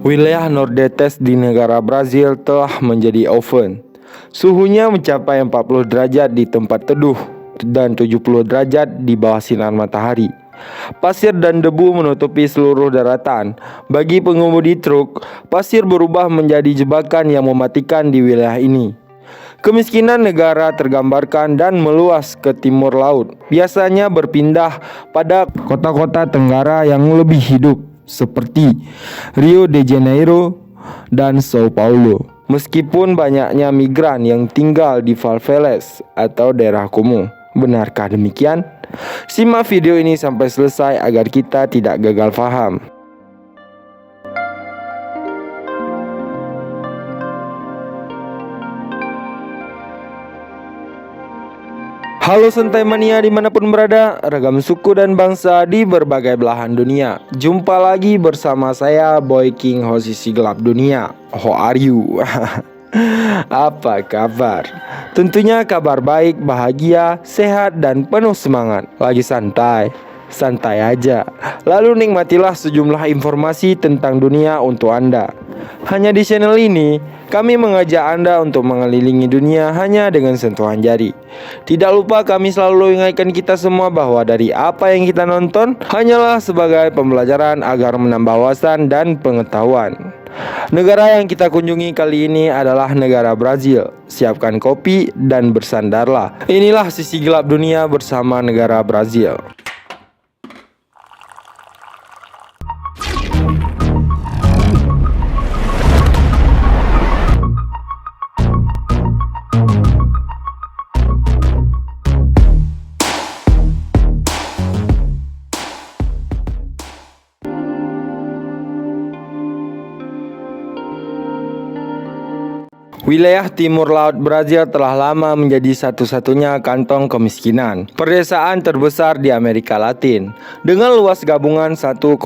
Wilayah Nordeste di negara Brazil telah menjadi oven. Suhunya mencapai 40 derajat di tempat teduh dan 70 derajat di bawah sinar matahari. Pasir dan debu menutupi seluruh daratan. Bagi pengemudi truk, pasir berubah menjadi jebakan yang mematikan di wilayah ini. Kemiskinan negara tergambarkan dan meluas ke timur laut, biasanya berpindah pada kota-kota tenggara yang lebih hidup seperti Rio de Janeiro dan Sao Paulo. Meskipun banyaknya migran yang tinggal di favelas atau daerah kumuh. Benarkah demikian? Simak video ini sampai selesai agar kita tidak gagal paham. Halo Santai Mania dimanapun berada, ragam suku dan bangsa di berbagai belahan dunia. Jumpa lagi bersama saya Boy King Hosisi Gelap Dunia. How are you? Apa kabar? Tentunya kabar baik, bahagia, sehat dan penuh semangat. Lagi santai? Santai aja. Lalu nikmatilah sejumlah informasi tentang dunia untuk Anda. Hanya di channel ini kami mengajak Anda untuk mengelilingi dunia hanya dengan sentuhan jari. Tidak lupa kami selalu ingatkan kita semua bahwa dari apa yang kita nonton hanyalah sebagai pembelajaran agar menambah wawasan dan pengetahuan. Negara yang kita kunjungi kali ini adalah negara Brazil. Siapkan kopi dan bersandarlah. Inilah sisi gelap dunia bersama negara Brazil. Wilayah timur laut Brazil telah lama menjadi satu-satunya kantong kemiskinan. Perdesaan terbesar di Amerika Latin dengan luas gabungan 1,6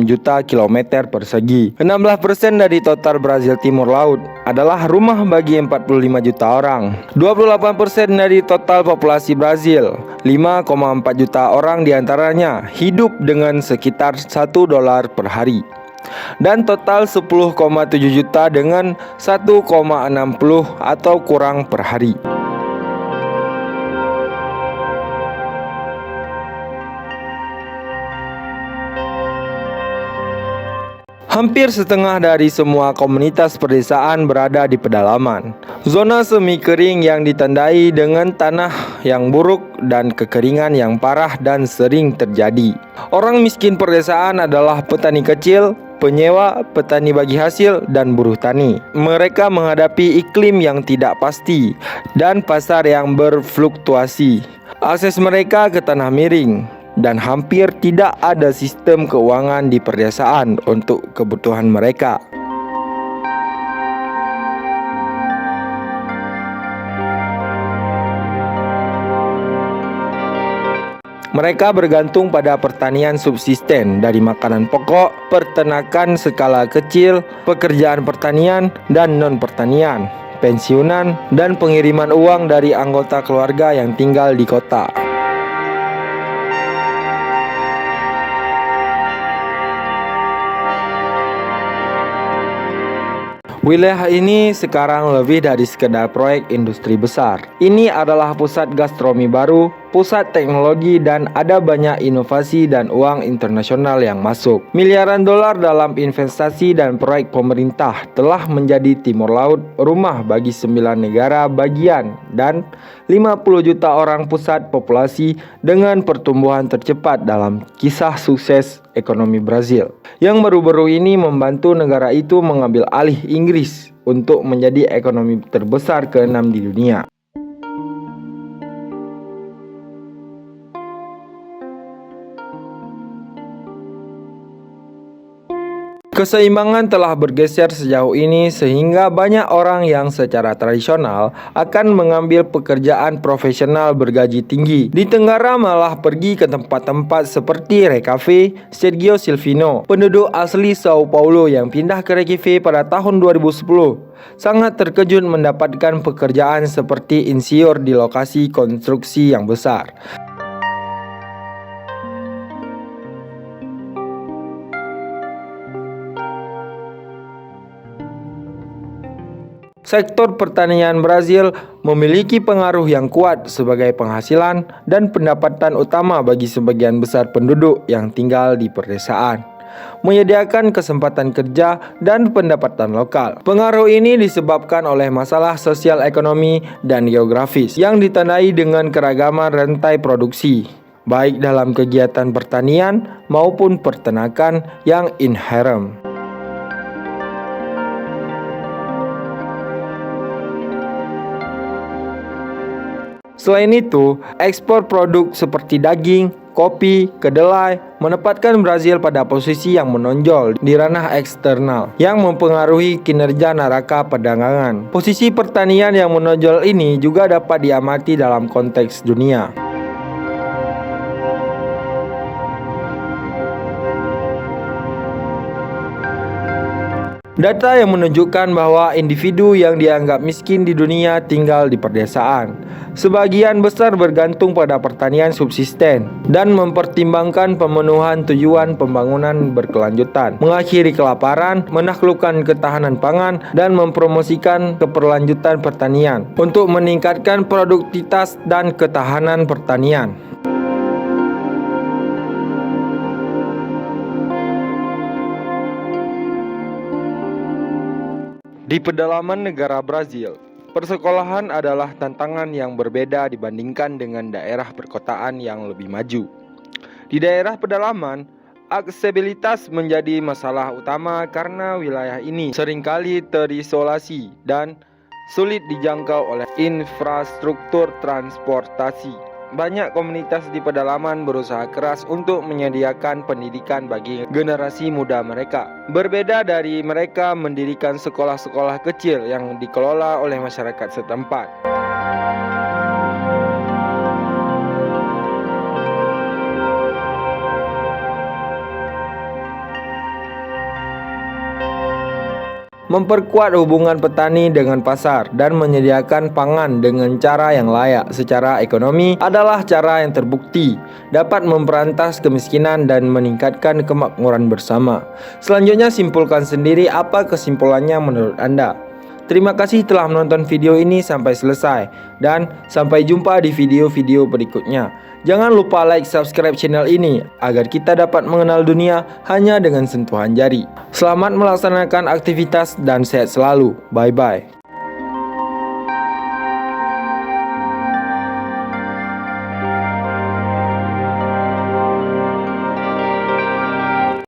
juta kilometer persegi. 16% dari total Brazil timur laut adalah rumah bagi 45 juta orang. 28% dari total populasi Brazil, 5,4 juta orang diantaranya hidup dengan sekitar $1 per hari. Dan total 10,7 juta dengan 1,60 atau kurang per hari. Hampir setengah dari semua komunitas perdesaan berada di pedalaman. Zona semi kering yang ditandai dengan tanah yang buruk dan kekeringan yang parah dan sering terjadi. Orang miskin perdesaan adalah petani kecil, penyewa, petani bagi hasil, dan buruh tani. Mereka menghadapi iklim yang tidak pasti dan pasar yang berfluktuasi. Akses mereka ke tanah miring dan hampir tidak ada sistem keuangan di perdesaan untuk kebutuhan mereka. Mereka bergantung pada pertanian subsisten dari makanan pokok, peternakan skala kecil, pekerjaan pertanian dan non-pertanian, pensiunan, dan pengiriman uang dari anggota keluarga yang tinggal di kota. Wilayah ini sekarang lebih dari sekedar proyek industri besar. Ini adalah pusat gastronomi baru, pusat teknologi, dan ada banyak inovasi dan uang internasional yang masuk. Miliaran dolar dalam investasi dan proyek pemerintah telah menjadi Timur Laut rumah bagi 9 negara bagian dan 50 juta orang pusat populasi dengan pertumbuhan tercepat dalam kisah sukses ekonomi Brazil. Yang baru-baru ini membantu negara itu mengambil alih Inggris untuk menjadi ekonomi terbesar ke-6 di dunia. Keseimbangan telah bergeser sejauh ini sehingga banyak orang yang secara tradisional akan mengambil pekerjaan profesional bergaji tinggi. Di Tenggara malah pergi ke tempat-tempat seperti Recife. Sergio Silvino, penduduk asli Sao Paulo yang pindah ke Recife pada tahun 2010, sangat terkejut mendapatkan pekerjaan seperti insinyur di lokasi konstruksi yang besar. Sektor pertanian Brazil memiliki pengaruh yang kuat sebagai penghasilan dan pendapatan utama bagi sebagian besar penduduk yang tinggal di pedesaan, menyediakan kesempatan kerja dan pendapatan lokal. Pengaruh ini disebabkan oleh masalah sosial ekonomi dan geografis yang ditandai dengan keragaman rantai produksi, baik dalam kegiatan pertanian maupun peternakan yang inherent. Selain itu, ekspor produk seperti daging, kopi, kedelai menempatkan Brazil pada posisi yang menonjol di ranah eksternal yang mempengaruhi kinerja neraca perdagangan. Posisi pertanian yang menonjol ini juga dapat diamati dalam konteks dunia. Data yang menunjukkan bahwa individu yang dianggap miskin di dunia tinggal di pedesaan. Sebagian besar bergantung pada pertanian subsisten dan mempertimbangkan pemenuhan tujuan pembangunan berkelanjutan, mengakhiri kelaparan, menaklukkan ketahanan pangan, dan mempromosikan keberlanjutan pertanian untuk meningkatkan produktivitas dan ketahanan pertanian. Di pedalaman negara Brazil, persekolahan adalah tantangan yang berbeda dibandingkan dengan daerah perkotaan yang lebih maju. Di daerah pedalaman, aksesibilitas menjadi masalah utama karena wilayah ini seringkali terisolasi dan sulit dijangkau oleh infrastruktur transportasi. Banyak komunitas di pedalaman berusaha keras untuk menyediakan pendidikan bagi generasi muda mereka. Berbeda dari mereka mendirikan sekolah-sekolah kecil yang dikelola oleh masyarakat setempat. Memperkuat hubungan petani dengan pasar dan menyediakan pangan dengan cara yang layak secara ekonomi adalah cara yang terbukti dapat memberantas kemiskinan dan meningkatkan kemakmuran bersama. Selanjutnya, simpulkan sendiri apa kesimpulannya menurut Anda. Terima kasih telah menonton video ini sampai selesai dan sampai jumpa di video-video berikutnya. Jangan lupa like, subscribe channel ini agar kita dapat mengenal dunia hanya dengan sentuhan jari. Selamat melaksanakan aktivitas dan sehat selalu. Bye-bye.